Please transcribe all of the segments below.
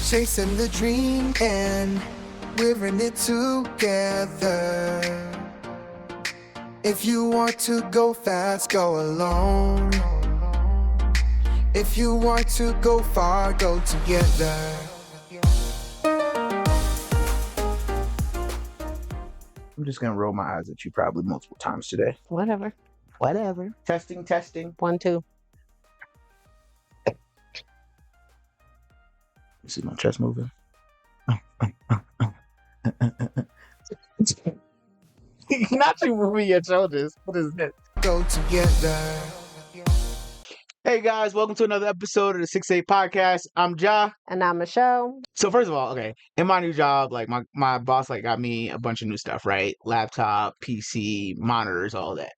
Chasing the dream and we're in it together. If you want to go fast, go alone. If you want to go far, go together. I'm just gonna roll my eyes at you probably multiple times today. Whatever. Testing. 1, 2. You see my chest moving? Not you moving your shoulders. What is this? Go together. Hey guys, welcome to another episode of the 6A podcast. I'm Ja. And I'm Michel. So first of all, okay, in my new job, like my boss got me a bunch of new stuff, right? Laptop, PC, monitors, all that.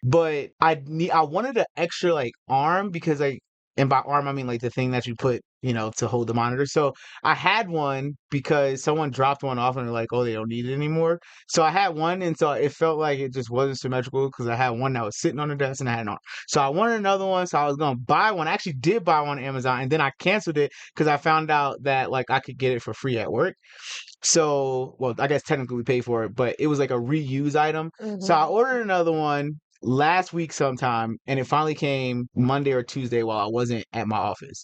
But I wanted an extra arm because and by arm I mean the thing that you put, to hold the monitor. So I had one because someone dropped one off and they're like, oh, they don't need it anymore. So I had one, and so it felt like it just wasn't symmetrical because I had one that was sitting on the desk and I had an arm. So I wanted another one, so I was gonna buy one. I actually did buy one on Amazon, and then I canceled it because I found out that I could get it for free at work. So, well, I guess technically we paid for it, but it was like a reuse item. Mm-hmm. So I ordered another one last week sometime, and it finally came Monday or Tuesday while I wasn't at my office.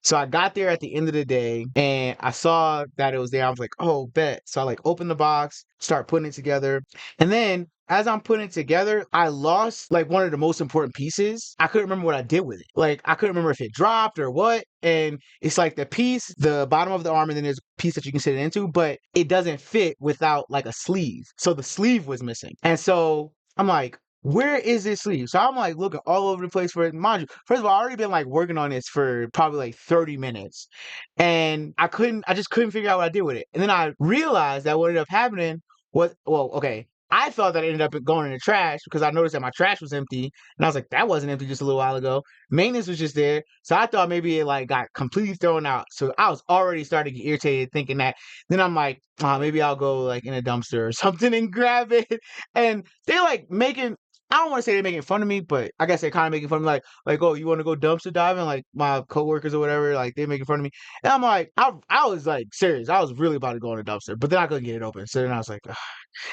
So I got there at the end of the day and I saw that it was there. I was like, oh, bet. So I opened the box, start putting it together. And then as I'm putting it together, I lost one of the most important pieces. I couldn't remember what I did with it. I couldn't remember if it dropped or what. And it's the piece, the bottom of the arm, and then there's a piece that you can sit it into, but it doesn't fit without a sleeve. So the sleeve was missing. And so I'm like, where is this sleeve? So I'm looking all over the place for it. Mind you, first of all, I already been working on this for probably 30 minutes. And I just couldn't figure out what I did with it. And then I realized that what ended up happening was, I thought that it ended up going in the trash because I noticed that my trash was empty. And I was like, that wasn't empty just a little while ago. Maintenance was just there. So I thought maybe it got completely thrown out. So I was already starting to get irritated thinking that. Then I'm like, maybe I'll go in a dumpster or something and grab it. And they're making, I don't want to say they're making fun of me, but I guess they're kind of making fun of me, oh, you want to go dumpster diving? My coworkers or whatever, they're making fun of me. And I'm I was serious. I was really about to go in a dumpster, but then I couldn't get it open. So then I was like, ugh.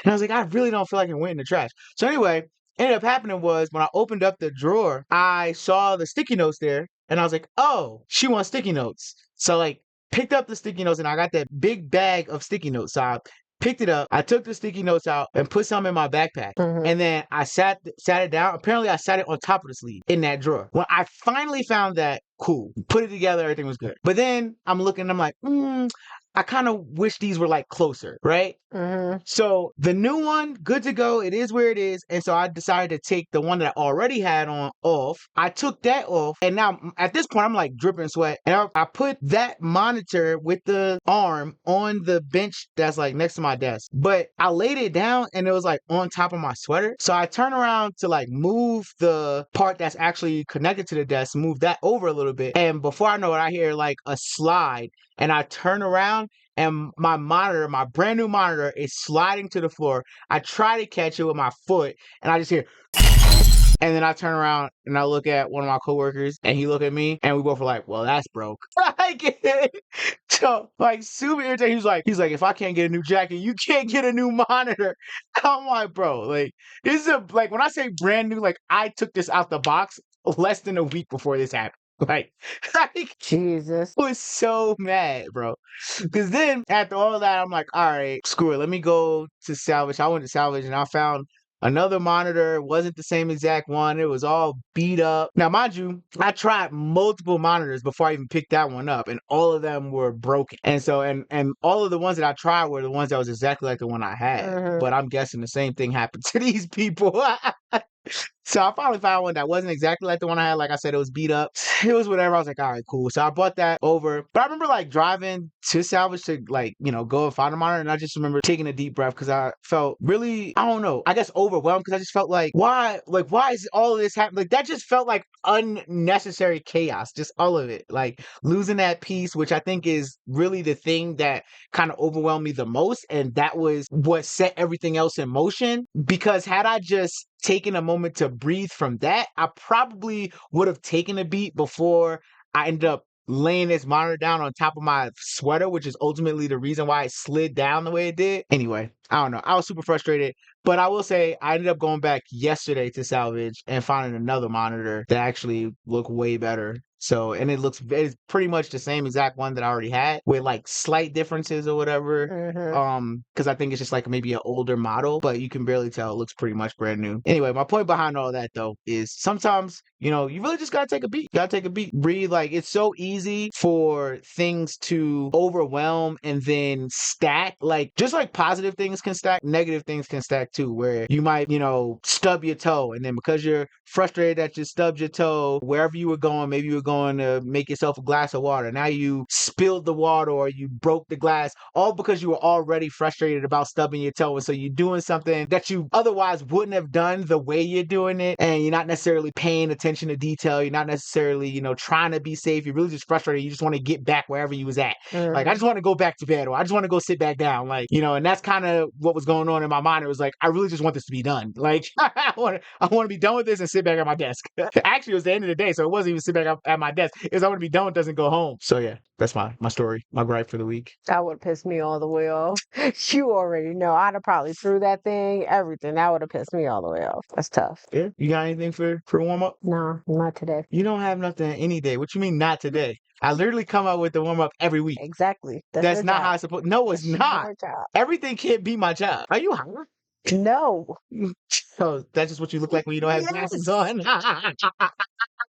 And I was like, I really don't feel like it went in the trash. So anyway, ended up happening was when I opened up the drawer, I saw the sticky notes there, and I was like, oh, she wants sticky notes. So picked up the sticky notes, and I got that big bag of sticky notes. So I picked it up, I took the sticky notes out and put some in my backpack. Mm-hmm. And then I sat it down. Apparently I sat it on top of the sleeve in that drawer. When I finally found that, cool, put it together, everything was good. But then I'm looking, I'm like, I kind of wish these were closer, right? Mm-hmm. So the new one, good to go. It is where it is. And so I decided to take the one that I already had on off. I took that off. And now at this point, I'm dripping sweat. And I put that monitor with the arm on the bench that's next to my desk. But I laid it down and it was on top of my sweater. So I turned around to move the part that's actually connected to the desk, move that over a little bit. And before I know it, I hear a slide. And I turn around and my monitor, my brand new monitor, is sliding to the floor. I try to catch it with my foot and I just hear, and then I turn around and I look at one of my coworkers and he look at me and we both were well, that's broke. So super irritated. He's like, if I can't get a new jacket, you can't get a new monitor. I'm like, bro, this is when I say brand new, I took this out the box less than a week before this happened. Jesus. I was so mad, bro. Because then after all that, I'm like, all right, screw it. Let me go to salvage. I went to salvage and I found another monitor. It wasn't the same exact one. It was all beat up. Now, mind you, I tried multiple monitors before I even picked that one up, and all of them were broken. And so, and all of the ones that I tried were the ones that was exactly like the one I had. Mm-hmm. But I'm guessing the same thing happened to these people. So I finally found one that wasn't exactly like the one I had. Like I said, it was beat up. It was whatever. I was like, all right, cool. So I bought that over. But I remember driving to salvage to go and find a monitor. And I just remember taking a deep breath because I felt really, I don't know, I guess overwhelmed because I just felt why is all of this happening? That just felt like unnecessary chaos. Just all of it. Losing that piece, which I think is really the thing that kind of overwhelmed me the most. And that was what set everything else in motion. Because had I just taken a moment to breathe from that, I probably would have taken a beat before I ended up laying this monitor down on top of my sweater, which is ultimately the reason why it slid down the way it did. Anyway, I don't know. I was super frustrated, but I will say I ended up going back yesterday to salvage and finding another monitor that actually looked way better. So, and it's pretty much the same exact one that I already had with like slight differences or whatever. Because I think it's just like maybe an older model, but you can barely tell. It looks pretty much brand new. Anyway, my point behind all that though is sometimes, you know, you really just gotta take a beat. You gotta take a beat, breathe. Like, it's so easy for things to overwhelm and then stack. Like, just like positive things can stack, negative things can stack too, where you might, you know, stub your toe, and then because you're frustrated that you stubbed your toe, wherever you were going, maybe you were going to make yourself a glass of water. Now you spilled the water or you broke the glass, all because you were already frustrated about stubbing your toe. And so you're doing something that you otherwise wouldn't have done the way you're doing it. And you're not necessarily paying attention to detail. You're not necessarily, you know, trying to be safe. You're really just frustrated. You just want to get back wherever you was at. Like, I just want to go back to bed, or I just want to go sit back down. Like, you know, and that's kind of what was going on in my mind. It was like, I really just want this to be done. Like, I want to be done with this and sit back at my desk. Actually, it was the end of the day, so it wasn't even sit back up at my desk. It was I want to be done with this and go home. So yeah, that's my story, my gripe for the week. That would piss me all the way off. You already know. I'd have probably threw that thing, everything. That would have pissed me all the way off. That's tough. Yeah, you got anything for warm up? No, not today. You don't have nothing any day. What you mean not today? I literally come out with the warm up every week. Exactly. That's not how I supposed. No, it's not. Your job. Everything can't be my job. Are you hungry? No. So that's just what you look like when you don't have glasses on.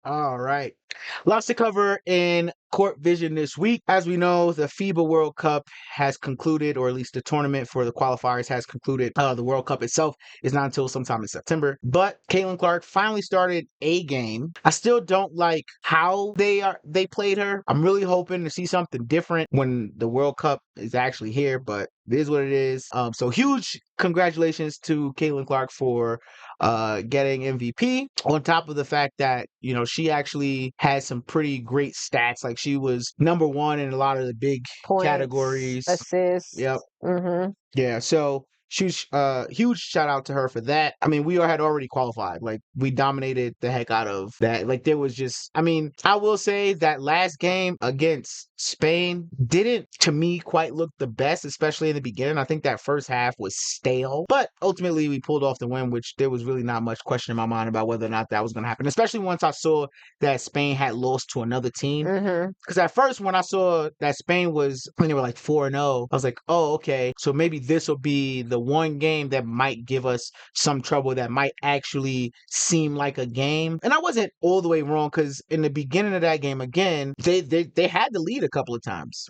All right. Lots to cover in court vision this week. As we know, the FIBA World Cup has concluded, or at least the tournament for the qualifiers has concluded. The World Cup itself is not until sometime in September. But Caitlin Clark finally started a game. I still don't like how they played her. I'm really hoping to see something different when the World Cup is actually here, but it is what it is. So huge congratulations to Caitlin Clark for getting MVP, on top of the fact that, you know, she actually had some pretty great stats. Like, she was number one in a lot of the big Points, categories. assists. Yep. Mm-hmm. Yeah. So huge shout out to her for that. I mean, we had already qualified. Like, we dominated the heck out of that. Like, there was just, I mean, I will say that last game against Spain didn't, to me, quite look the best, especially in the beginning. I think that first half was stale, but ultimately we pulled off the win, which there was really not much question in my mind about whether or not that was going to happen, especially once I saw that Spain had lost to another team. Because at first, when I saw that Spain was, when they were like 4-0, I was like, oh, okay, so maybe this will be the one game that might give us some trouble, that might actually seem like a game. And I wasn't all the way wrong, because in the beginning of that game, again, they had to lead a couple of times.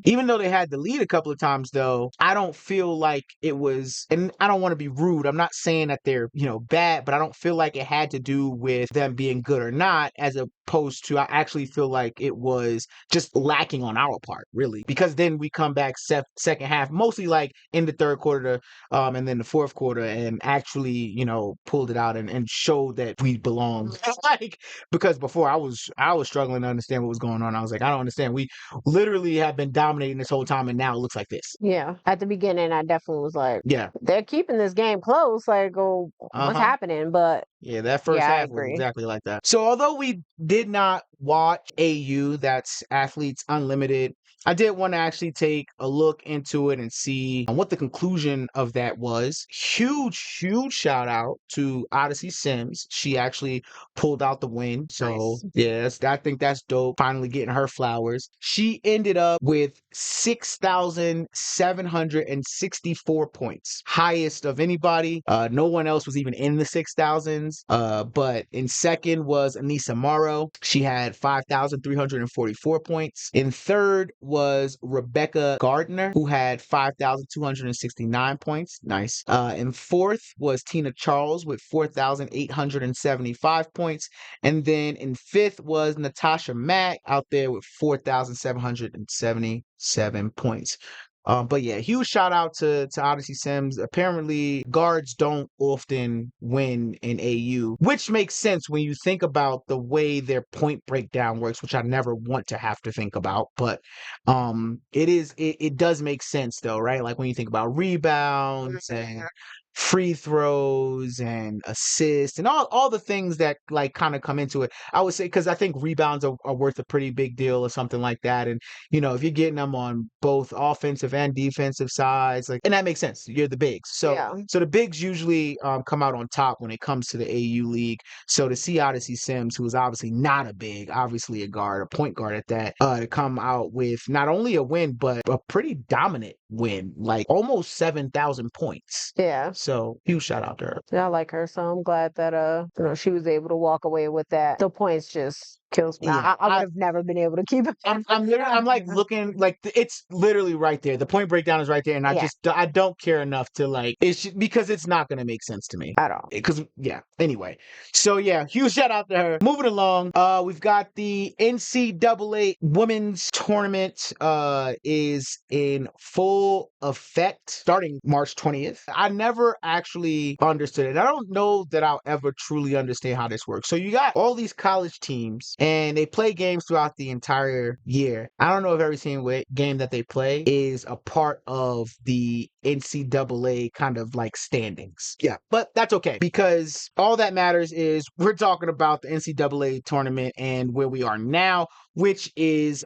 Even though they had to lead a couple of times, though, I don't feel like it was, and I don't want to be rude, I'm not saying that they're, you know, bad, but I don't feel like it had to do with them being good or not, as opposed to, I actually feel like it was just lacking on our part, really, because then we come back second half, mostly like in the third quarter, and then the fourth quarter, and actually, you know, pulled it out and showed that we belong. Like, because before I was struggling to understand what was going on. I was like, I don't understand. We literally have been dominating this whole time, and now it looks like this. Yeah. At the beginning, I definitely was like, Yeah, they're keeping this game close. Like, oh, what's happening? But yeah, that first I half was agree. exactly like that. So although we did not watch AU, that's Athletes Unlimited, I did want to actually take a look into it and see what the conclusion of that was. Huge shout out to Odyssey Sims. She actually pulled out the win. So Nice. yes, I think that's dope. Finally getting her flowers. She ended up with 6,764 points. Highest of anybody. No one else was even in the 6,000s. But in second was Anissa Morrow. She had 5,344 points. In third was Rebecca Gardner, who had 5,269 points. Nice. In fourth was Tina Charles with 4,875 points. And then in fifth was Natasha Mack out there with 4,777 points. But yeah, huge shout out to Odyssey Sims. Apparently, guards don't often win in AU, which makes sense when you think about the way their point breakdown works, which I never want to have to think about. But it does make sense though, right? Like when you think about rebounds and free throws and assists and all the things that like kind of come into it. I would say because I think rebounds are worth a pretty big deal or something like that. And if you're getting them on both offensive and defensive sides, like, and that makes sense. You're the bigs, so Yeah. so the bigs usually come out on top when it comes to the AU league. So to see Odyssey Sims, who is obviously not a big, obviously a guard, a point guard at that, to come out with not only a win but a pretty dominant win, like almost 7,000 points. Yeah. So huge shout out to her. Yeah, I like her, so I'm glad that she was able to walk away with that. The points just kills me. Yeah, I would have never been able to keep it. I'm like looking like it's literally right there. The point breakdown is right there, and Yeah. I don't care enough to like because it's not gonna make sense to me At all. Because anyway, so yeah, huge shout out to her. Moving along, we've got the NCAA Women's Tournament is in full effect starting March 20th. I never actually understood it. I don't know that I'll ever truly understand how this works. So you got all these college teams and they play games throughout the entire year. I don't know if every single game that they play is a part of the NCAA kind of like standings. Yeah, but that's okay because all that matters is we're talking about the NCAA tournament and where we are now, which is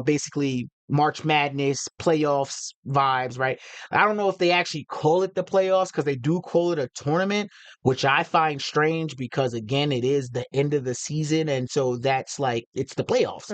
basically March Madness playoffs vibes, right? I don't know if they actually call it the playoffs because they do call it a tournament, which I find strange because again, it is the end of the season, and so that's like it's the playoffs.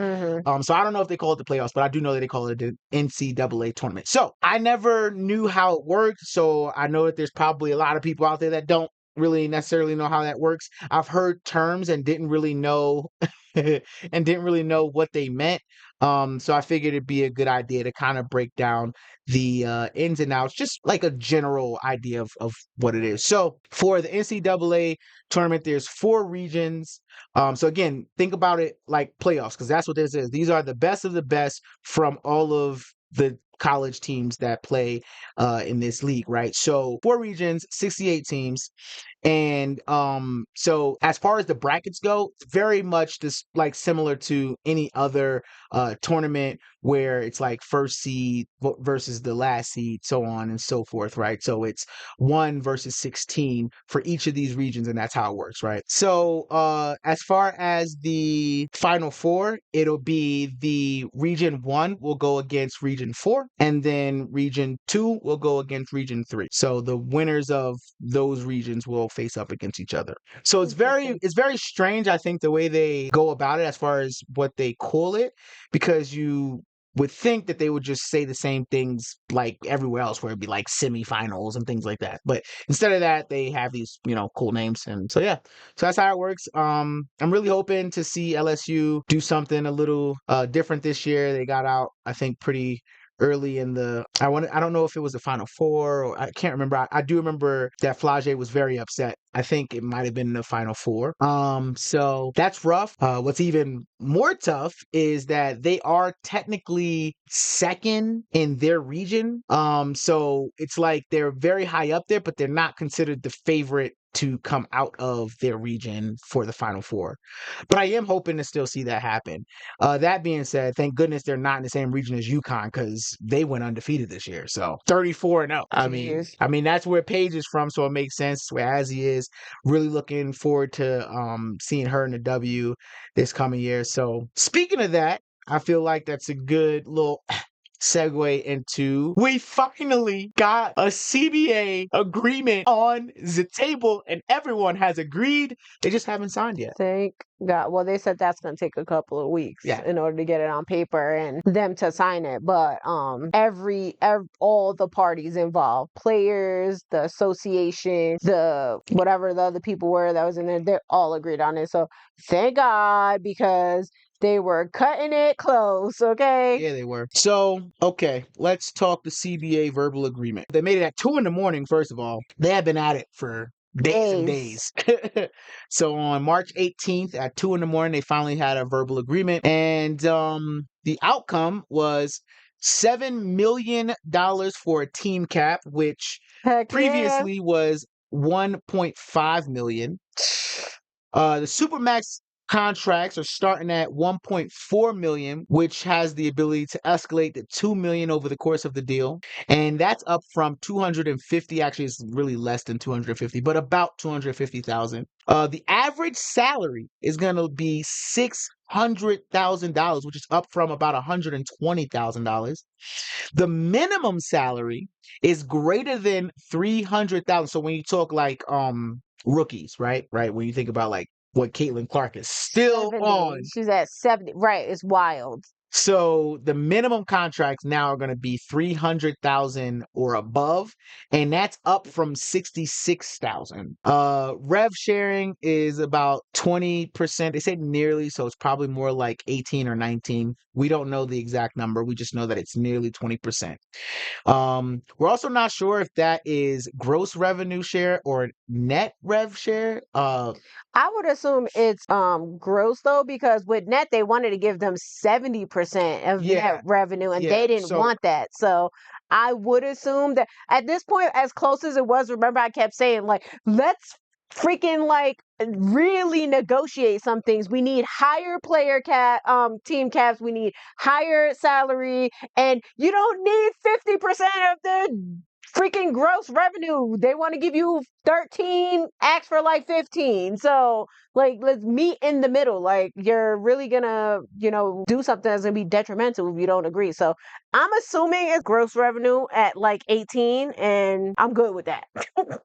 So I don't know if they call it the playoffs, but I do know that they call it the NCAA tournament. So I never knew how it worked, so I know that there's probably a lot of people out there that don't really necessarily know how that works. I've heard terms and didn't really know what they meant. So I figured it'd be a good idea to kind of break down the ins and outs, just like a general idea of what it is. So for the NCAA tournament, there's 4 regions. So again, think about it like playoffs, because that's what this is. These are the best of the best from all of the college teams that play in this league, right? So 4 regions, 68 teams. And so as far as the brackets go, it's very much just like similar to any other tournament where it's like first seed versus the last seed, so on and so forth, right? So it's 1 versus 16 for each of these regions, and that's how it works, right? So as far as the final 4, it'll be the region 1 will go against region 4, and then region 2 will go against region 3. So the winners of those regions will face up against each other. So it's very strange, I think, the way they go about it as far as what they call it, because you would think that they would just say the same things like everywhere else where it'd be like semifinals and things like that. But instead of that, they have these, cool names. And so, yeah, so that's how it works. I'm really hoping to see LSU do something a little different this year. They got out, I think, pretty early in I don't know if it was the Final Four or I can't remember. I do remember that Flage was very upset. I think it might have been the Final Four. So that's rough. What's even more tough is that they are technically second in their region. So it's like they're very high up there, but they're not considered the favorite to come out of their region for the Final Four. But I am hoping to still see that happen. That being said, thank goodness they're not in the same region as UConn because they went undefeated this year. So 34-0. I mean that's where Paige is from, so it makes sense. Where Azzy is. Really looking forward to seeing her in the W this coming year. So speaking of that, I feel like that's a good little segue into we finally got a CBA agreement on the table and everyone has agreed. They just haven't signed yet. Thank God. Well, they said that's going to take a couple of weeks in order to get it on paper and them to sign it. But every all the parties involved, players, the association, the whatever the other people were that was in there, they all agreed on it. So thank God, because they were cutting it close, okay? Yeah, they were. So, okay, let's talk the CBA verbal agreement. They made it at 2 a.m, first of all. They had been at it for days and days. So on March 18th at 2 a.m, they finally had a verbal agreement. And the outcome was $7 million for a team cap, which previously was $1.5 million. The Supermax contracts are starting at $1.4 million, which has the ability to escalate to $2 million over the course of the deal. And that's up from 250. Actually, it's really less than 250, but about 250,000. The average salary is going to be $600,000, which is up from about $120,000. The minimum salary is greater than 300,000. So when you talk like rookies, right? When you think about like what Caitlin Clark is still 70. on. She's at 70. Right. It's wild. So the minimum contracts now are going to be 300,000 or above, and that's up from 66,000. Rev sharing is about 20%. They say nearly, so it's probably more like 18 or 19. We don't know the exact number. We just know that it's nearly 20%. We're also not sure if that is gross revenue share or net rev share. I would assume it's gross though, because with net they wanted to give them 70% of net revenue, and they didn't want that. So I would assume that at this point, as close as it was, remember I kept saying like, let's freaking like really negotiate some things. We need higher team caps. We need higher salary, and you don't need 50% of their freaking gross revenue. They want to give you 13, ask for like 15. So like, let's meet in the middle. Like, you're really gonna, do something that's gonna be detrimental if you don't agree. So I'm assuming it's gross revenue at like 18, and I'm good with that.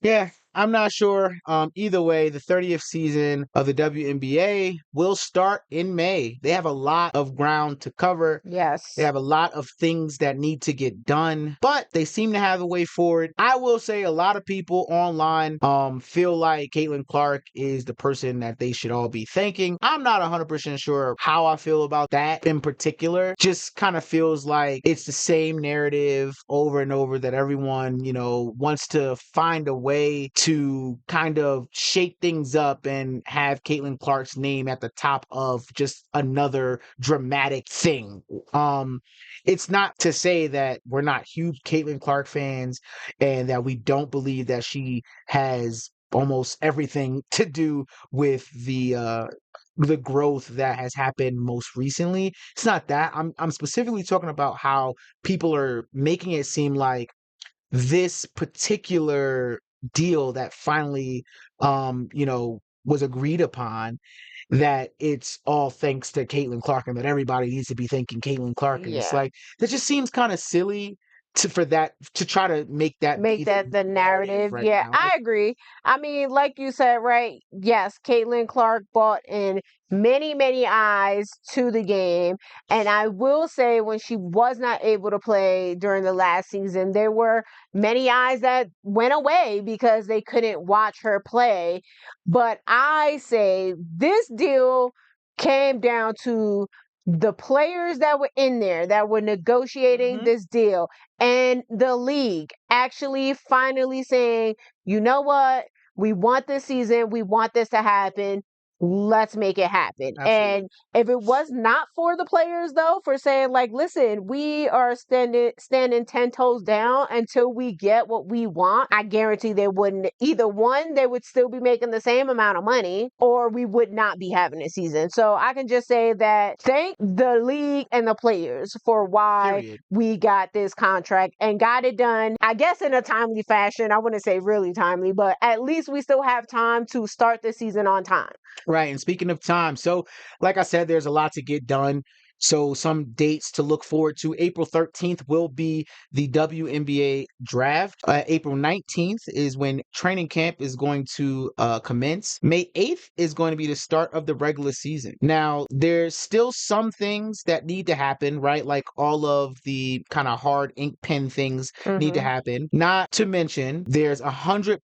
Yeah, I'm not sure. Either way, the 30th season of the WNBA will start in May. They have a lot of ground to cover. Yes. They have a lot of things that need to get done, but they seem to have a way forward. I will say a lot of people online feel like Caitlin Clark is the person that they should all be thanking. I'm not 100% sure how I feel about that in particular. Just kind of feels like it's the same narrative over and over that everyone, wants to find a way to kind of shake things up and have Caitlin Clark's name at the top of just another dramatic thing. It's not to say that we're not huge Caitlin Clark fans and that we don't believe that she has almost everything to do with the growth that has happened most recently. It's not that. I'm specifically talking about how people are making it seem like this particular deal that finally was agreed upon, that it's all thanks to Caitlin Clark and that everybody needs to be thanking Caitlin Clark. And it's like, that just seems kind of silly to try to make that the narrative. right Yeah, now. I agree. I mean, like you said, right? Yes, Caitlin Clark brought in many, many eyes to the game. And I will say, when she was not able to play during the last season, there were many eyes that went away because they couldn't watch her play. But I say this deal came down to the players that were in there that were negotiating this deal, and the league actually finally saying, you know what? We want this season. We want this to happen. Let's make it happen. Absolutely. And if it was not for the players, though, for saying like, listen, we are standing 10 toes down until we get what we want, I guarantee they wouldn't. Either one, they would still be making the same amount of money, or we would not be having a season. So I can just say that thank the league and the players for why we got this contract and got it done, I guess, in a timely fashion. I wouldn't say really timely, but at least we still have time to start the season on time. Right. And speaking of time, so like I said, there's a lot to get done. So some dates to look forward to. April 13th will be the WNBA draft. April 19th is when training camp is going to commence. May 8th is going to be the start of the regular season. Now, there's still some things that need to happen, right? Like all of the kind of hard ink pen things need to happen. Not to mention, there's 100+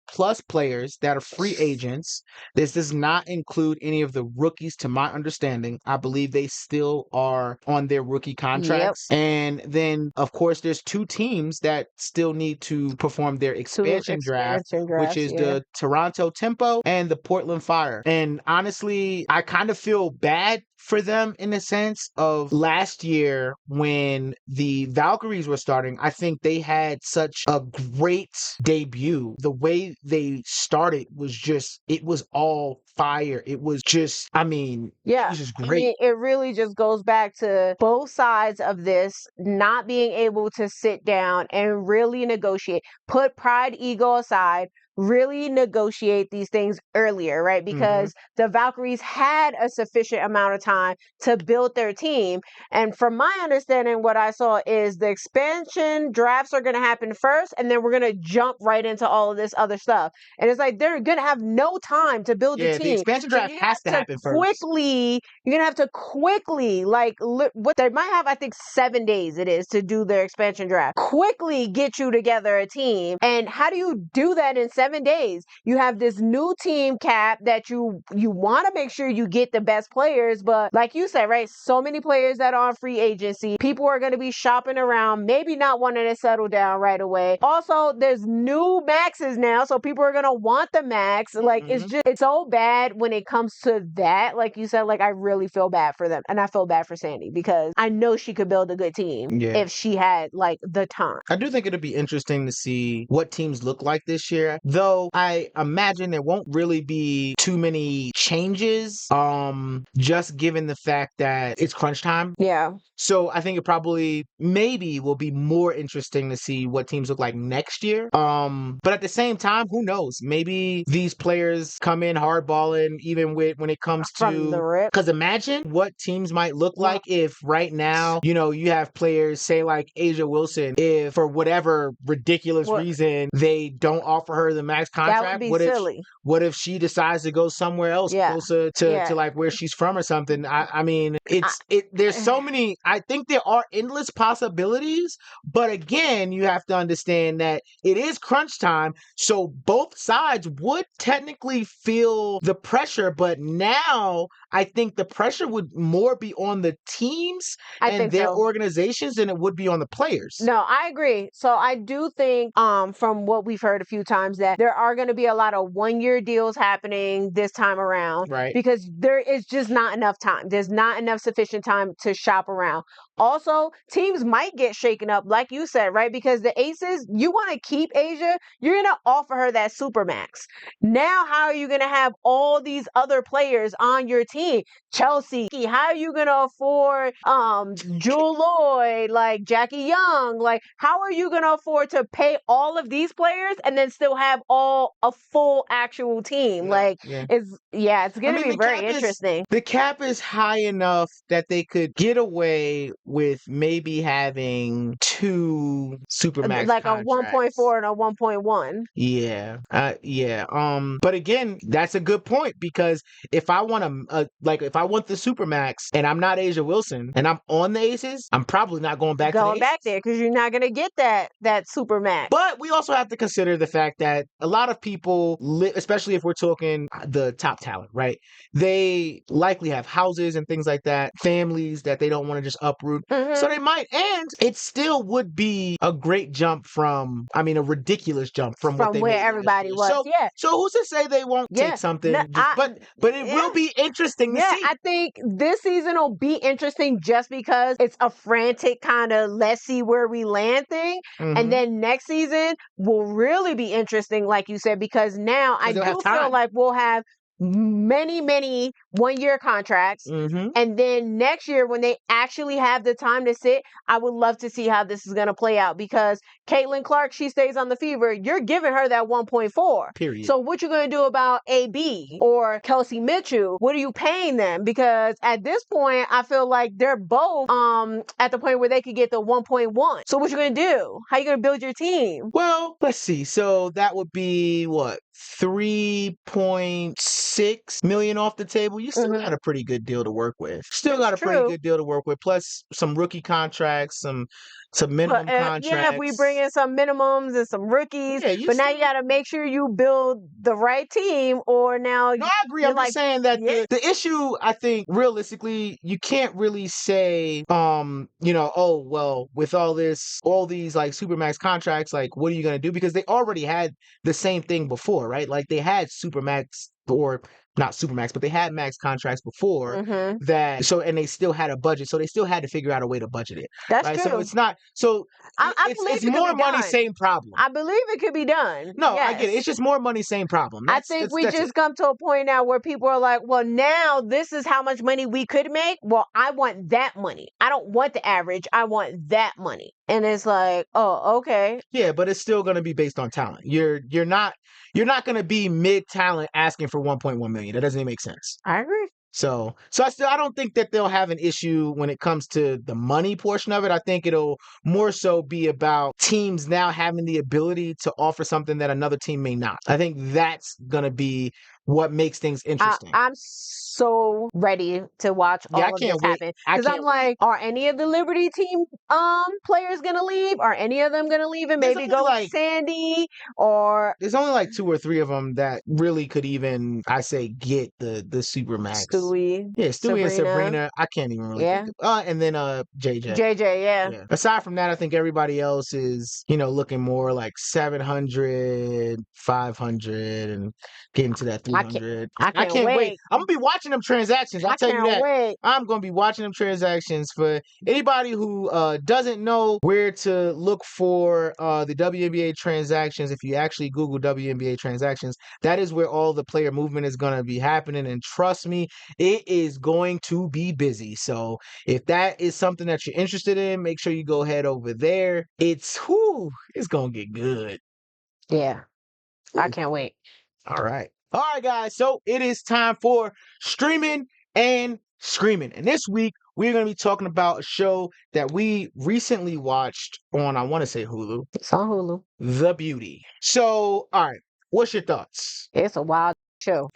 players that are free agents. This does not include any of the rookies, to my understanding. I believe they still are on their rookie contracts. And then, of course, there's 2 teams that still need to perform their expansion draft, which is the Toronto Tempo and the Portland Fire. And honestly, I kind of feel bad for them in the sense of last year when the Valkyries were starting. I think they had such a great debut. The way they started was just, it was all fire. It was just, it Yeah. was just I great. mean, it really just goes back to both sides of this not being able to sit down and really negotiate, put pride, ego aside, really negotiate these things earlier, right? Because the Valkyries had a sufficient amount of time to build their team. And from my understanding, what I saw is the expansion drafts are going to happen first, and then we're going to jump right into all of this other stuff. And it's like they're going to have no time to build a Yeah, the team. expansion So draft you're has to gonna have happen to first. you're gonna have to quickly, like, what they might have, I think 7 days it is to do their expansion draft. Quickly get you together a team. And how do you do that in 7 days? You have this new team cap that you want to make sure you get the best players, but like you said, right? So many players that are on free agency. People are going to be shopping around, maybe not wanting to settle down right away. Also, there's new maxes now, so people are going to want the max. Like, it's so bad when it comes to that. Like you said, like, I really feel bad for them, and I feel bad for Sandy because I know she could build a good team if she had like the time. I do think it'll be interesting to see what teams look like this year, though I imagine there won't really be too many changes, just given the fact that it's crunch time. Yeah. So I think it probably maybe will be more interesting to see what teams look like next year. But at the same time, who knows? Maybe these players come in hardballing even when it comes From the to, rip. because imagine what teams might look like if right now, you have players say like Asia Wilson, if for whatever ridiculous reason they don't offer her the max contract, that would be silly. What if she decides to go somewhere else closer to like where she's from or something? There's so many. I think there are endless possibilities, but again, you have to understand that it is crunch time, so both sides would technically feel the pressure, but now I think the pressure would more be on the teams and their organizations than it would be on the players. No, I agree. So I do think from what we've heard a few times that there are going to be a lot of 1-year deals happening this time around, right? Because there is just not enough time. There's not enough sufficient time to shop around. Also, teams might get shaken up, like you said, right? Because the Aces, you want to keep Asia, you're going to offer her that supermax. Now, how are you going to have all these other players on your team? Chelsea, how are you going to afford Jewel Lloyd, like Jackie Young? Like, how are you going to afford to pay all of these players and then still have a full actual team? It's going to be very interesting. The cap is high enough that they could get away with maybe having 2 supermax like contracts. A 1.4 and a 1.1. Yeah. But again, that's a good point, because if I want if I want the supermax and I'm not Asia Wilson and I'm on the Aces, I'm probably not going back there because you're not going to get that supermax. But we also have to consider the fact that a lot of people, especially if we're talking the top talent, right? They likely have houses and things like that, families that they don't want to just uproot. So they might, and it still would be a great jump a ridiculous jump from what they where made everybody was. So who's to say they won't take something? But it will be interesting to see. I think this season will be interesting just because it's a frantic kind of let's see where we land thing. And then next season will really be interesting, like you said, because now I do feel like we'll have many 1-year contracts, and then next year when they actually have the time to sit, I would love to see how this is going to play out, because Caitlin Clark, she stays on the Fever, you're giving her that 1.4 period. So what you going to do about AB or Kelsey Mitchell? What are you paying them? Because at this point I feel like they're both at the point where they could get the 1.1. So what you going to do? How you going to build your team? Well, let's see. So that would be what, 3.6 million off the table. You still got a pretty good deal to work with. Pretty good deal to work with, plus some rookie contracts, some minimum contracts. If we bring in some minimums and some rookies, but now you got to make sure you build the right team, or now. No, I agree. I'm just saying that the issue, I think, realistically, you can't really say, oh well, with all these like supermax contracts, like what are you gonna do? Because they already had the same thing before, right? Like they had supermax or not supermax, but they had max contracts before Mm-hmm. and they still had a budget, so they still had to figure out a way to budget it. That's Right. So true. it's not, so I believe it's it could more be money, done. same problem. I believe it could be done. No, I get it. Yes. It's just more money, same problem. I think we that's just it. come to a point now where people are like, well, now this is how much money we could make. Well, I want that money. I don't want the average. I want that money. And it's like, oh, okay. Yeah, but it's still going to be based on talent. You're not going to be mid talent asking for 1.1 million. That doesn't even make sense. I agree. So I don't think that they'll have an issue when it comes to the money portion of it. I think it'll more so be about teams now having the ability to offer something that another team may not. I think that's going to be what makes things interesting. I'm so ready to watch all of this happen. Because I'm like, are any of the Liberty team players gonna leave? Are any of them gonna leave and maybe go with Sandy? Or there's only like 2 or 3 of them that really could even, I say, get the supermax. Stewie. Yeah, Stewie and Sabrina. I can't even really think of, and then JJ. JJ, yeah. Aside from that, I think everybody else is, looking more like 700, 500, and getting to that 300. I can't wait. I'm gonna be watching them transactions. I'll tell you that. Wait. I'm gonna be watching them transactions. For anybody who doesn't know where to look for the WNBA transactions, if you actually Google WNBA transactions, that is where all the player movement is gonna be happening. And trust me, it is going to be busy. So if that is something that you're interested in, make sure you go head over there. It's gonna get good. Yeah. I can't wait. All right, guys. So it is time for streaming and screaming. And this week, we're going to be talking about a show that we recently watched on, I want to say Hulu. It's on Hulu. The Beauty. So, all right, what's your thoughts? It's a wild show.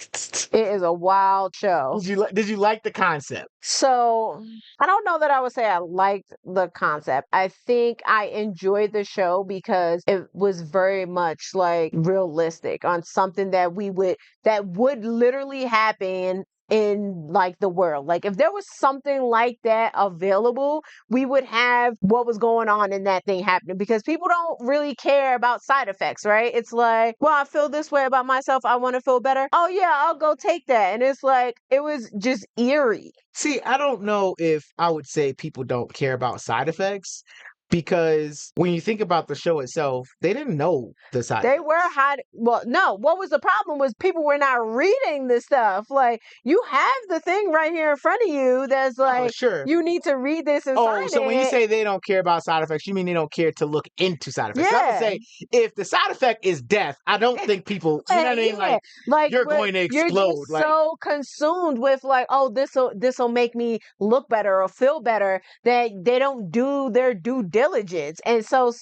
It is a wild show. Did you like the concept? So I don't know that I would say I liked the concept. I think I enjoyed the show because it was very much like realistic on something that would literally happen in like the world. Like if there was something like that available, we would have what was going on in that thing happening, because people don't really care about side effects, right? It's like, well, I feel this way about myself, I want to feel better. Oh yeah, I'll go take that. And it's like, it was just eerie. See, I don't know if I would say people don't care about side effects, because when you think about the show itself, they didn't know the side effects. They were hiding. Well, no, what was the problem was people were not reading the stuff. Like, you have the thing right here in front of you that's like, sure, you need to read this and sign it. So when you say they don't care about side effects, you mean they don't care to look into side effects? Yeah. I would say if the side effect is death, I don't think people, you know what I mean? Like you're going to explode. You're just so consumed with like, oh, this'll make me look better or feel better, that they don't do their due diligence. And so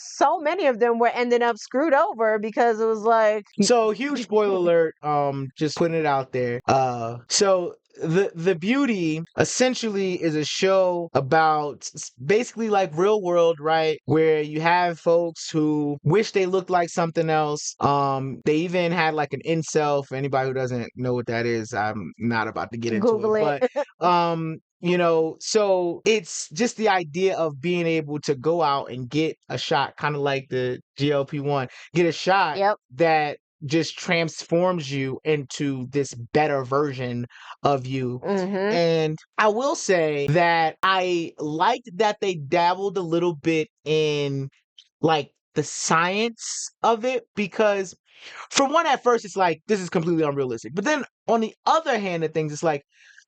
many of them were ending up screwed over because it was like, so huge spoiler alert, just putting it out there. So the Beauty essentially is a show about basically like real world, right? Where you have folks who wish they looked like something else. They even had like an incel. For anybody who doesn't know what that is, I'm not about to get into Google it. But so it's just the idea of being able to go out and get a shot, kind of like the GLP-1, get a shot that just transforms you into this better version of you. And I will say that I liked that they dabbled a little bit in like the science of it, because for one, at first it's like, this is completely unrealistic. But then on the other hand of things, it's like,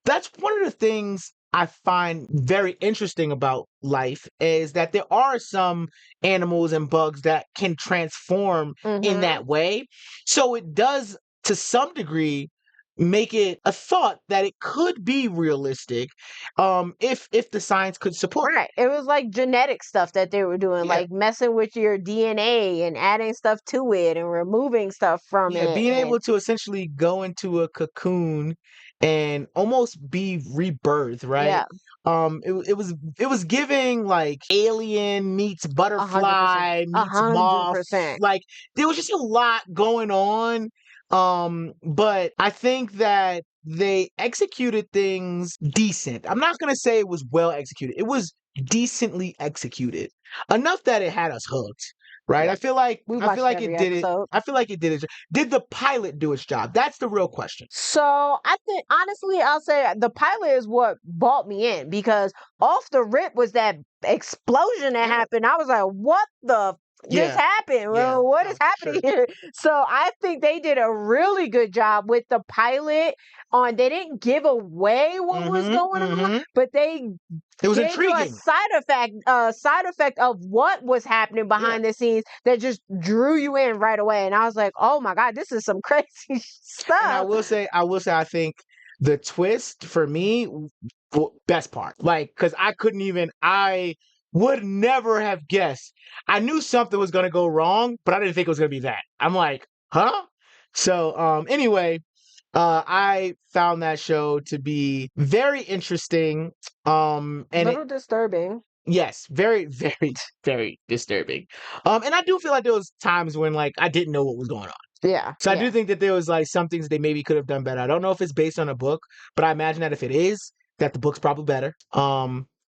that's one of the things I find very interesting about life, is that there are some animals and bugs that can transform in that way. So it does, to some degree, make it a thought that it could be realistic, if the science could support it. It was like genetic stuff that they were doing, like messing with your DNA and adding stuff to it and removing stuff from it. Being able to essentially go into a cocoon and almost be rebirthed, right? It was giving like Alien meets Butterfly 100%. meets Moth. Like there was just a lot going on. But I think that they executed things decent. I'm not gonna say it was well executed. It was decently executed, enough that it had us hooked. right? Yeah. I feel like We watched every it did it. episode. I feel like it did it. Did the pilot do its job? That's the real question. So I think honestly, I'll say the pilot is what bought me in because off the rip was that explosion that happened. I was like, what the just happened? Well, what is happening here? So I think they did a really good job with the pilot on they didn't give away what was going on, but they it was gave you a intriguing. side effect of what was happening behind the scenes that just drew you in right away. And I was like, oh my God, this is some crazy stuff. And I will say, I think the twist for me, best part, like, because I would never have guessed. I knew something was gonna go wrong, but I didn't think it was gonna be that. I'm like, huh? So, anyway, I found that show to be very interesting. And a little disturbing. Yes, very, very, very disturbing. And I do feel like there was times when like I didn't know what was going on. Yeah. So I do think that there was like some things they maybe could have done better. I don't know if it's based on a book, but I imagine that if it is, that the book's probably better.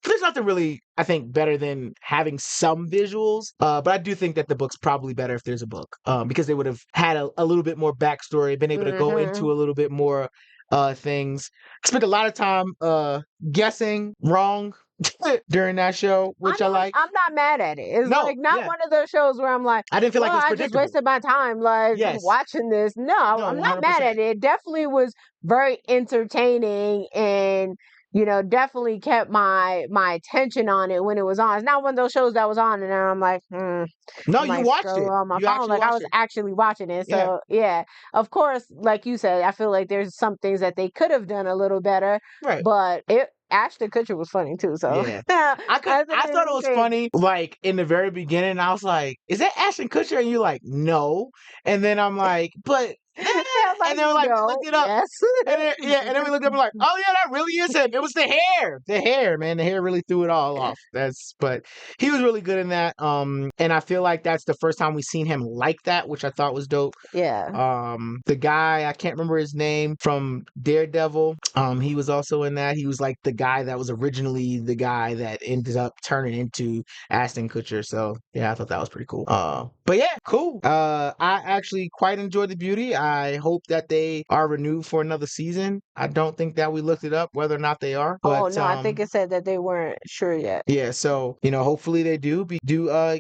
There's nothing really I think better than having some visuals. But I do think that the book's probably better if there's a book. Because they would have had a little bit more backstory, been able to go into a little bit more things. I spent a lot of time guessing wrong during that show, which I like. I'm not mad at it. It's like not one of those shows where I'm like, I didn't feel like it was I predictable. just wasted my time like watching this. No, I'm not 100%. mad at it. It definitely was very entertaining and definitely kept my attention on it when it was on. It's not one of those shows that was on and then I'm like, No, you watched it on my you phone. Like I was actually watching it. So yeah, of course, like you said, I feel like there's some things that they could have done a little better. Right. But Ashton Kutcher was funny too. So I thought it was funny. Like in the very beginning, I was like, "Is that Ashton Kutcher?" And you're like, "No." And then I'm like, "But." And they were like, "Look it up." Yes. And then we looked up and like, "Oh yeah, that really is him." It was the hair. The hair, man. The hair really threw it all off. But he was really good in that. And I feel like that's the first time we've seen him like that, which I thought was dope. Yeah. The guy, I can't remember his name from Daredevil. He was also in that. He was like the guy that was originally the guy that ended up turning into Ashton Kutcher. So yeah, I thought that was pretty cool. But yeah, cool. I actually quite enjoyed the beauty. I hope that they are renewed for another season. I don't think that we looked it up whether or not they are. But, no, I think it said that they weren't sure yet. Yeah, so hopefully they do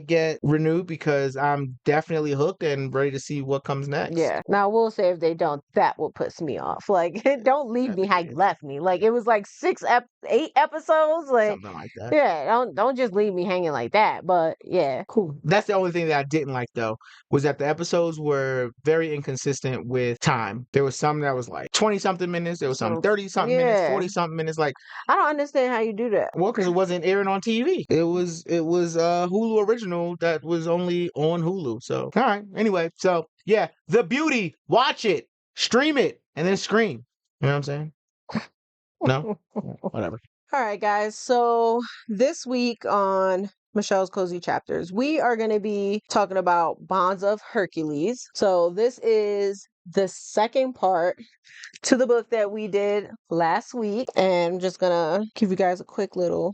get renewed because I'm definitely hooked and ready to see what comes next. Yeah. Now I will say if they don't, that will piss me off. Like don't leave me how you left me. Like it was like 8 episodes. Like something like that. Yeah, don't just leave me hanging like that. But yeah. Cool. That's the only thing that I didn't like though, was that the episodes were very inconsistent with time. There was some that was like 20-something minutes, there was some 30-something minutes, 40-something minutes. Like I don't understand how you do that. Well, because it wasn't airing on TV. It was Hulu original that was only on Hulu. So all right. Anyway, so yeah, The Beauty, watch it, stream it, and then scream. You know what I'm saying? No? Whatever. All right, guys. So this week on Michelle's Cozy Chapters, we are going to be talking about Bonds of Hercules. So this is the second part to the book that we did last week, and I'm just gonna give you guys a quick little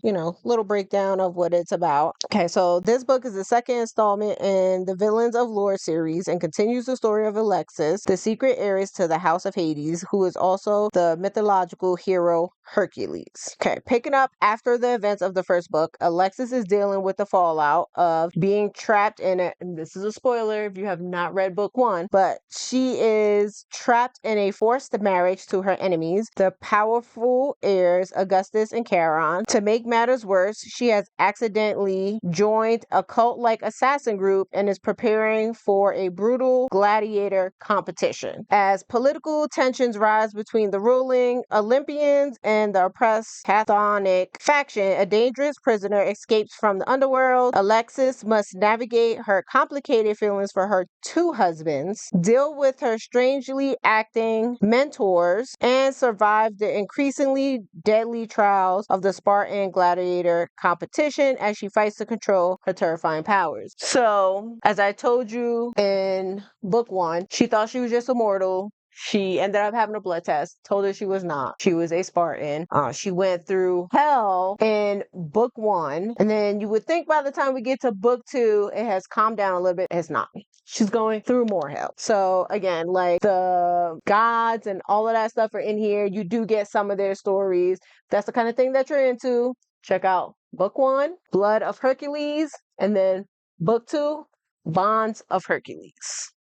breakdown of what it's about. Okay, so this book is the second installment in the Villains of Lore series and continues the story of Alexis, the secret heiress to the House of Hades, who is also the mythological hero Hercules. Okay, picking up after the events of the first book, Alexis is dealing with the fallout of being trapped in it. And this is a spoiler if you have not read book 1, but she is trapped in a forced marriage to her enemies, the powerful heirs Augustus and Charon. To make matters worse, she has accidentally joined a cult-like assassin group and is preparing for a brutal gladiator competition. As political tensions rise between the ruling Olympians and the oppressed Chthonic faction, a dangerous prisoner escapes from the underworld. Alexis must navigate her complicated feelings for her 2 husbands, deal with her strangely acting mentors, and survive the increasingly deadly trials of the Spartan gladiator competition as she fights to control her terrifying powers. So, as I told you in book 1, she thought she was just a mortal. She ended up having a blood test, told her she was not. She was a Spartan. She went through hell in book 1. And then you would think by the time we get to book 2, it has calmed down a little bit. It's not. She's going through more hell. So again, like the gods and all of that stuff are in here. You do get some of their stories. If that's the kind of thing that you're into, check out book 1, Blood of Hercules, and then book 2, Bonds of Hercules.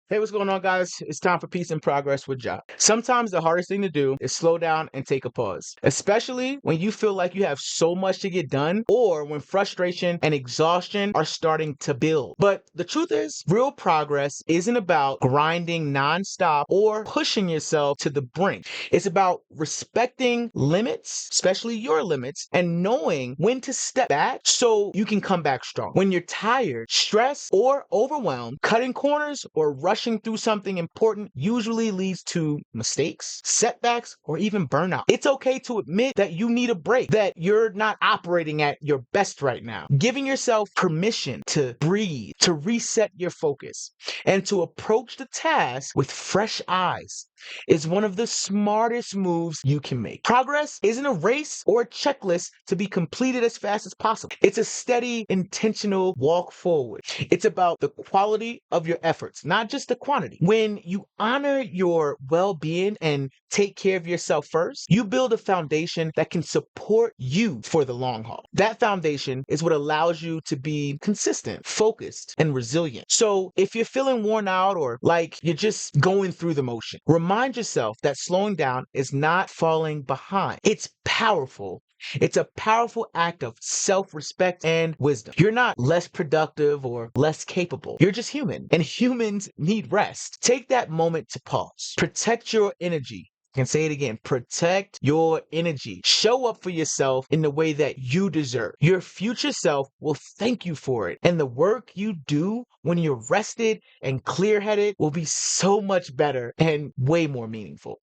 Hey, what's going on, guys? It's time for Peace and Progress with Ja. Sometimes the hardest thing to do is slow down and take a pause, especially when you feel like you have so much to get done or when frustration and exhaustion are starting to build. But the truth is, real progress isn't about grinding nonstop or pushing yourself to the brink. It's about respecting limits, especially your limits, and knowing when to step back so you can come back strong. When you're tired, stressed, or overwhelmed, cutting corners or rushing through something important usually leads to mistakes, setbacks, or even burnout. It's okay to admit that you need a break, that you're not operating at your best right now. Giving yourself permission to breathe, to reset your focus, and to approach the task with fresh eyes is one of the smartest moves you can make. Progress isn't a race or a checklist to be completed as fast as possible. It's a steady, intentional walk forward. It's about the quality of your efforts, not just the quantity. When you honor your well-being and take care of yourself first, you build a foundation that can support you for the long haul. That foundation is what allows you to be consistent, focused, and resilient. So if you're feeling worn out or like you're just going through the motion, remind yourself that slowing down is not falling behind. It's powerful. It's a powerful act of self-respect and wisdom. You're not less productive or less capable. You're just human, and humans need rest. Take that moment to pause. Protect your energy. I can say it again. Protect your energy. Show up for yourself in the way that you deserve. Your future self will thank you for it. And the work you do when you're rested and clear-headed will be so much better and way more meaningful.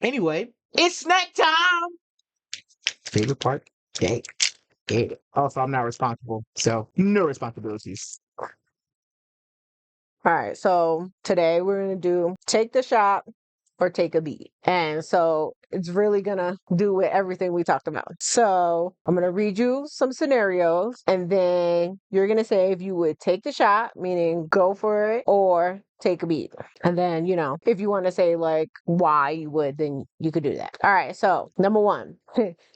Anyway, it's snack time! Favorite part? Game. Also, I'm not responsible, so no responsibilities. All right, so today we're going to do take the shot or take a beat. And so it's really going to do with everything we talked about. So I'm going to read you some scenarios, and then you're going to say if you would take the shot, meaning go for it, or take a beat. And then, if you want to say like why you would, then you could do that. All right, so number 1,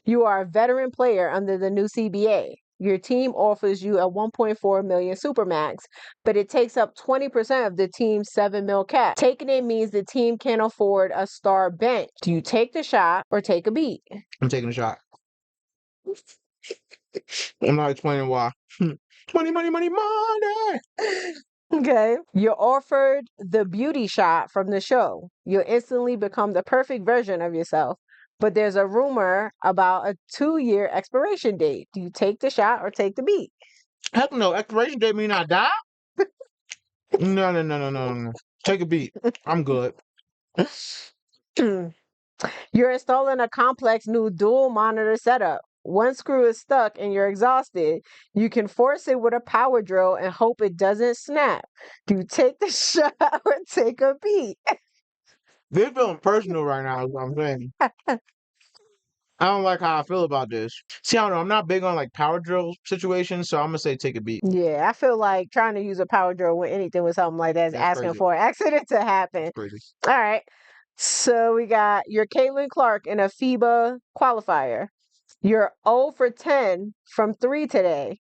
you are a veteran player under the new CBA. Your team offers you a 1.4 million supermax, but it takes up 20% of the team's $7 million cap. Taking it means the team can't afford a star bench. Do you take the shot or take a beat? I'm taking a shot. I'm not explaining why. Money, money, money, money! Okay. You're offered the beauty shot from the show. You'll instantly become the perfect version of yourself. But there's a rumor about a 2-year expiration date. Do you take the shot or take the beat? Heck no, expiration date mean I die? No. Take a beat. I'm good. You're installing a complex new dual monitor setup. One screw is stuck and you're exhausted. You can force it with a power drill and hope it doesn't snap. Do you take the shot or take a beat? This feeling personal right now is what I'm saying. I don't like how I feel about this. See, I don't know. I'm not big on like power drill situations, so I'm gonna say take a beat. Yeah, I feel like trying to use a power drill with anything with something like that is That's asking crazy. for an accident to happen. Crazy. All right. So we got your Caitlin Clark in a FIBA qualifier. You're 0 for 10 from 3 today,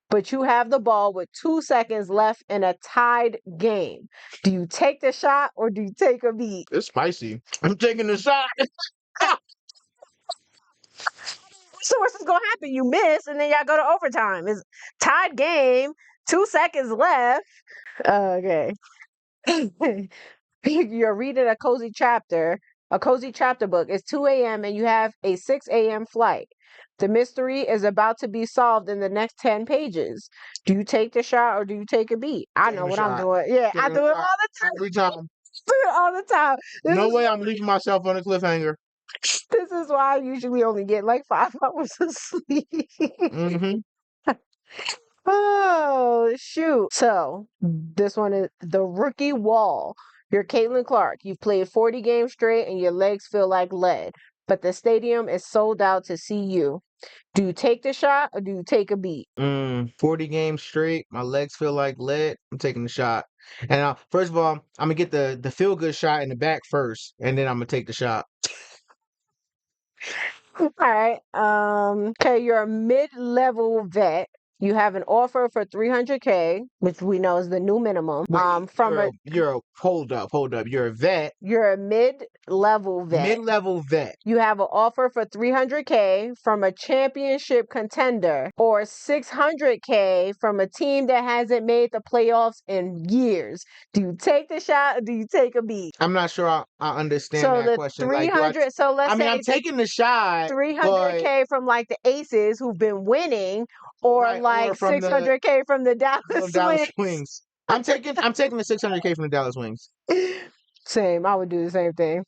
but you have the ball with 2 seconds left in a tied game. Do you take the shot or do you take a beat? It's spicy. I'm taking the shot. So what's going to happen? You miss, and then y'all go to overtime. It's tied game, 2 seconds left. Okay. You're reading a cozy chapter book. It's 2 a.m. and you have a 6 a.m. flight. The mystery is about to be solved in the next 10 pages. Do you take the shot or do you take a beat? I know what I'm doing. Yeah, I do it all the time. Every time. Do it all the time. No way I'm leaving myself on a cliffhanger. This is why I usually only get like 5 hours of sleep. Mm-hmm. Oh, shoot. So, this one is the rookie wall. You're Caitlin Clark. You've played 40 games straight and your legs feel like lead, but the stadium is sold out to see you. Do you take the shot or do you take a beat? 40 games straight. My legs feel like lead. I'm taking the shot. And first of all, I'm gonna get the feel good shot in the back first, and then I'm gonna take the shot. All right. Okay, you're a mid-level vet. You have an offer for $300K, which we know is the new minimum. Wait, hold up. You're a vet, You're a mid-level vet. mid-level vet. You have an offer for $300K from a championship contender or $600K from a team that hasn't made the playoffs in years. Do you take the shot or do you take a beat? I'm not sure I understand So that the question. Like, 300, so let's say I'm taking the shot, but 300K from like the Aces who've been winning, or right, or like from the 600K from the Dallas Dallas Wings. Wings. I'm taking the 600K from the Dallas Wings. Same, I would do the same thing.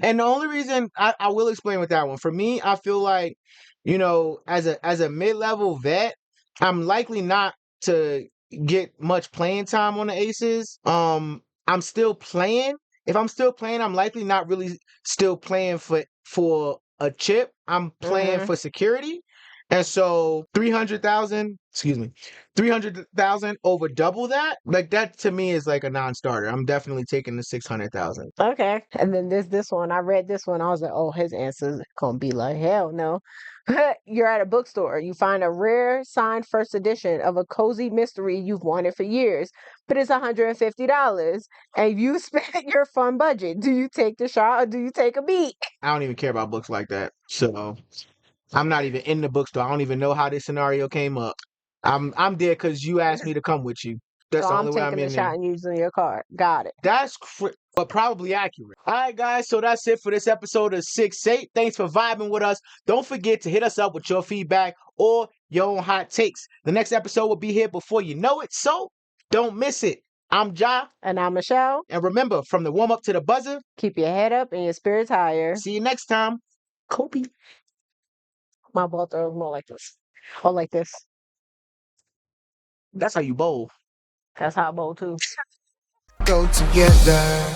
And the only reason I will explain with that one, for me, I feel like, as a mid-level vet, I'm likely not to get much playing time on the Aces. I'm still playing. If I'm still playing, I'm likely not really still playing for a chip. I'm playing for security. And so 300,000 over double that, like that to me is like a non-starter. I'm definitely taking the 600,000. Okay. And then there's this one. I read this one. I was like, oh, his answer's gonna be like, hell no. You're at a bookstore. You find a rare signed first edition of a cozy mystery you've wanted for years, but it's $150 and you spent your fun budget. Do you take the shot or do you take a beat? I don't even care about books like that. So I'm not even in the bookstore. I don't even know how this scenario came up. I'm there because you asked me to come with you. That's So the I'm only way I'm taking the in there. shot and using your card. Got it. That's but probably accurate. All right, guys. So that's it for this episode of 6-8. Thanks for vibing with us. Don't forget to hit us up with your feedback or your own hot takes. The next episode will be here before you know it. So don't miss it. I'm Ja. And I'm Michelle. And remember, from the warm up to the buzzer, Keep your head up and your spirits higher. see you next time. Kobe. My ball throw is more like this. Or like this. That's how you bowl. That's how I bowl too. Go together.